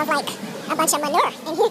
have like a bunch of manure in here.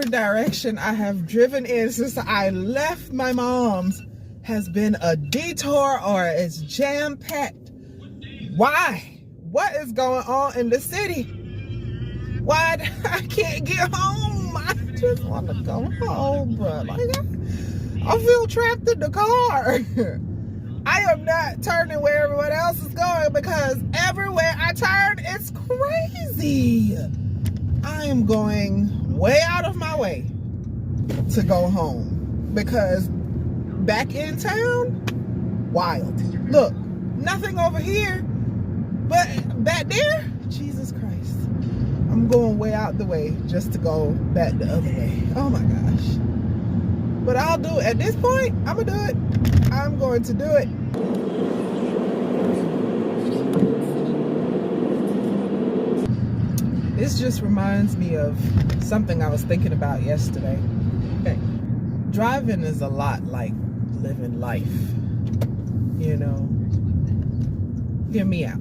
Direction I have driven in since I left my mom's has been a detour, or it's jam-packed. Why? What is going on in the city? Why I can't get home? I just want to go home, bro. Like, I feel trapped in the car. I am not turning where everyone else is going because everywhere I turn, it's crazy. I am going way out of my way to go home because back in town, wild. Look, nothing over here, but back there, Jesus Christ. I'm going way out the way just to go back the other way. Oh my gosh. But I'll do it. At this point, I'm gonna do it. I'm going to do it. This just reminds me of something I was thinking about yesterday. Okay. Driving is a lot like living life. You know, hear me out.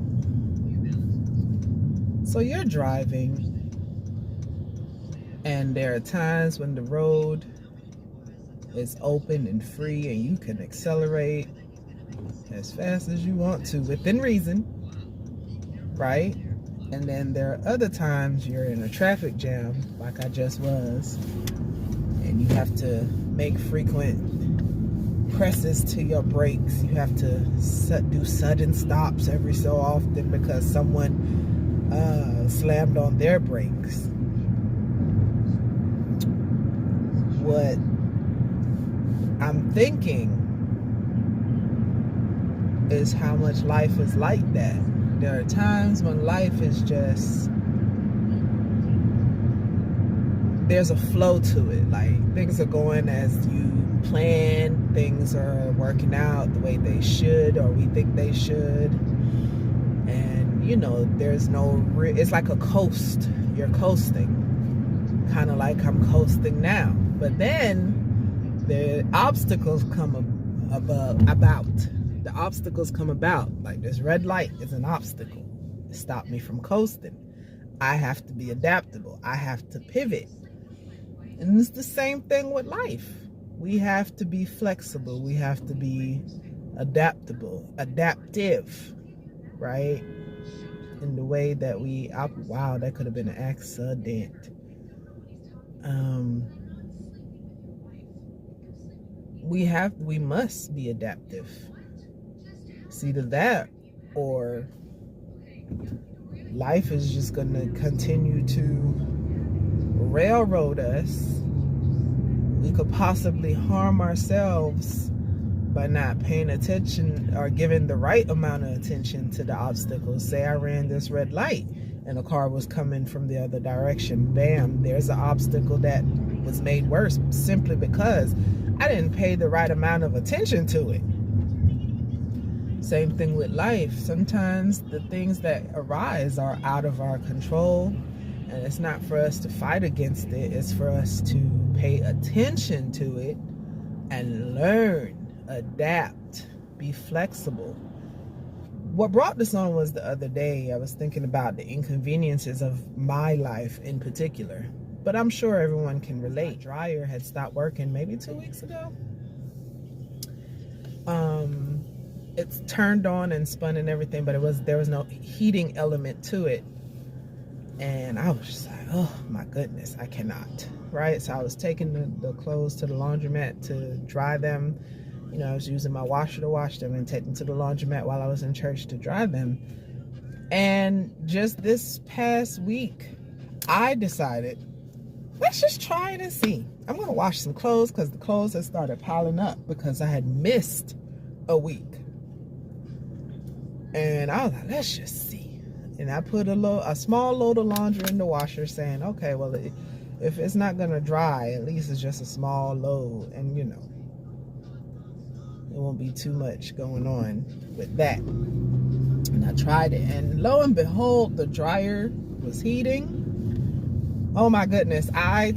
So you're driving, and there are times when the road is open and free and you can accelerate as fast as you want to within reason, right? And then there are other times you're in a traffic jam, like I just was, and you have to make frequent presses to your brakes. You have to do sudden stops every so often because someone slammed on their brakes. What I'm thinking is how much life is like that. There are times when life is just, there's a flow to it. Like, things are going as you plan, things are working out the way they should, or we think they should. And, you know, there's no, it's like a coast. You're coasting. Kind of like I'm coasting now. But then the obstacles come about. The obstacles come about. Like, this red light is an obstacle. It stopped me from coasting. I have to be adaptable. I have to pivot. And it's the same thing with life. We have to be flexible. We have to be adaptable, adaptive, right? In the way that we wow, that could have been an accident. We must be adaptive. It's either that or life is just going to continue to railroad us. We could possibly harm ourselves by not paying attention or giving the right amount of attention to the obstacles. Say I ran this red light and a car was coming from the other direction. Bam, there's an obstacle that was made worse simply because I didn't pay the right amount of attention to it. Same thing with life. Sometimes the things that arise are out of our control, and it's not for us to fight against it. It's for us to pay attention to it and learn, adapt, be flexible. What brought this on was the other day I was thinking about the inconveniences of my life in particular, but I'm sure everyone can relate. Dryer had stopped working maybe 2 weeks ago. It's turned on and spun and everything, but there was no heating element to it. And I was just like, oh my goodness, I cannot, right? So I was taking the clothes to the laundromat to dry them. You know, I was using my washer to wash them and take them to the laundromat while I was in church to dry them. And just this past week, I decided, let's just try it and see. I'm going to wash some clothes because the clothes had started piling up because I had missed a week. And I was like, let's just see. And I put a small load of laundry in the washer saying, okay, well, if it's not going to dry, at least it's just a small load. And, you know, it won't be too much going on with that. And I tried it. And lo and behold, the dryer was heating. Oh my goodness. I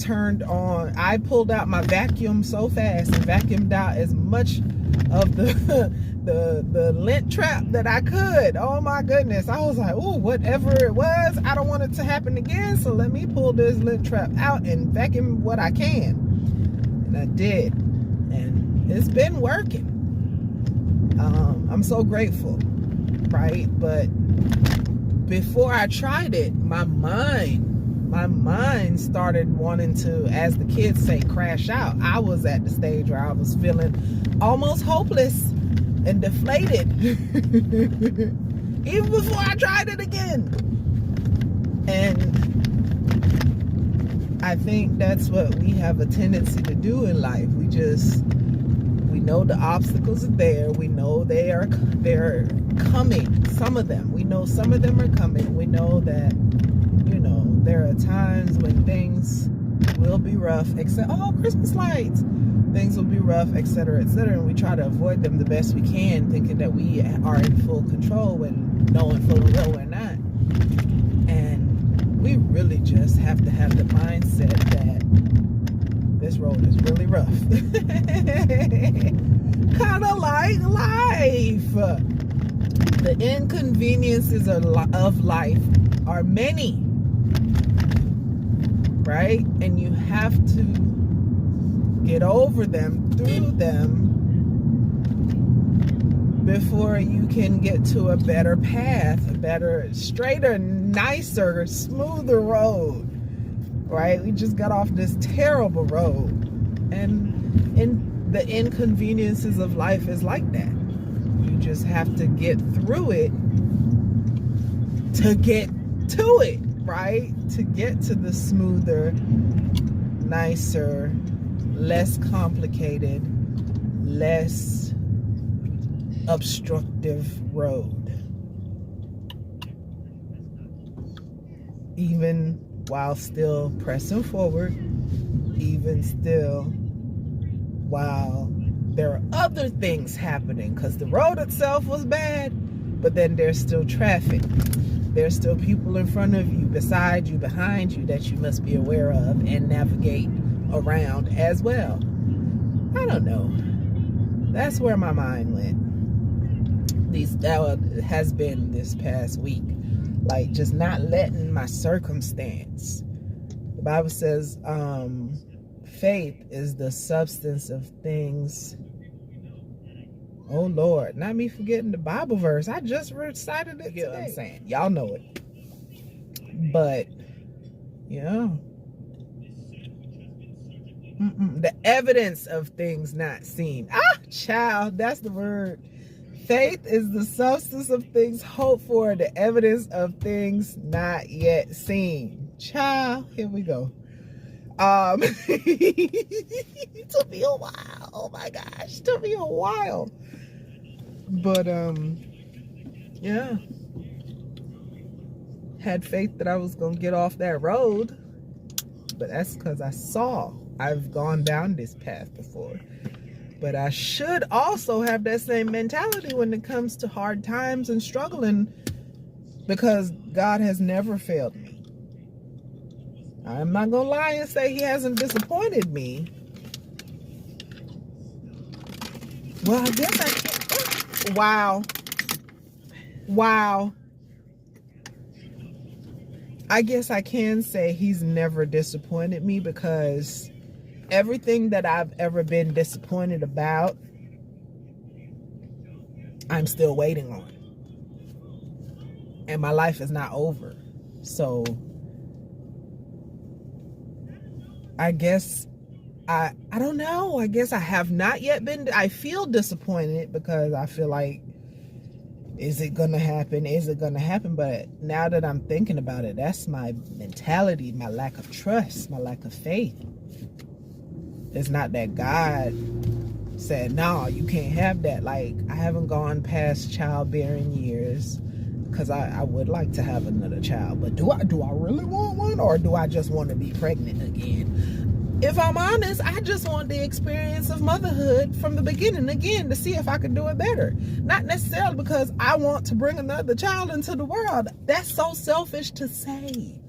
pulled out my vacuum so fast and vacuumed out as much of the lint trap that I could. Oh my goodness. I was like, oh, whatever it was, I don't want it to happen again. So let me pull this lint trap out and vacuum what I can. And I did. And it's been working. I'm so grateful, right? But before I tried it, my mind started wanting to, as the kids say, crash out. I was at the stage where I was feeling almost hopeless and deflated even before I tried it again. And I think that's what we have a tendency to do in life. We know the obstacles are there. We know they're coming. Some of them. We know some of them are coming. We know that, you know, there are times when things will be rough, except, oh, Christmas lights. Things will be rough, etc., etc., and we try to avoid them the best we can, thinking that we are in full control when knowing full and well we're not. And we really just have to have the mindset that this road is really rough. Kind of like life. The inconveniences of life are many, right? And you have to get over them, through them, before you can get to a better path, a better, straighter, nicer, smoother road, right? We just got off this terrible road. And the inconveniences of life is like that. You just have to get through it to get to it, right? To get to the smoother, nicer, less complicated, less obstructive road. Even while still pressing forward, even still while there are other things happening, because the road itself was bad, but then there's still traffic. There's still people in front of you, beside you, behind you, that you must be aware of and navigate around as well. I don't know. That's where my mind went. That has been this past week. Like, just not letting my circumstance. The Bible says, faith is the substance of things. Oh Lord, not me forgetting the Bible verse. I just recited it today. I'm saying, y'all know it. But, yeah. The evidence of things not seen. Child, that's the word. Faith is the substance of things hoped for, the evidence of things not yet seen. Child, here we go. It took me a while. Oh my gosh, it took me a while. But yeah. Had faith that I was gonna get off that road. But that's because I've gone down this path before. But I should also have that same mentality when it comes to hard times and struggling, because God has never failed me. I'm not going to lie and say he hasn't disappointed me. Well, I guess I can't. Wow. I guess I can say he's never disappointed me, because everything that I've ever been disappointed about, I'm still waiting on. And my life is not over. So I guess I don't know. I guess I have not yet been. I feel disappointed because I feel like, is it gonna happen? Is it gonna happen? But now that I'm thinking about it, that's my mentality, my lack of trust, my lack of faith. It's not that God said, no, you can't have that. Like, I haven't gone past childbearing years, because I would like to have another child. But do I really want one, or do I just want to be pregnant again? If I'm honest, I just want the experience of motherhood from the beginning again, to see if I can do it better. Not necessarily because I want to bring another child into the world. That's so selfish to say.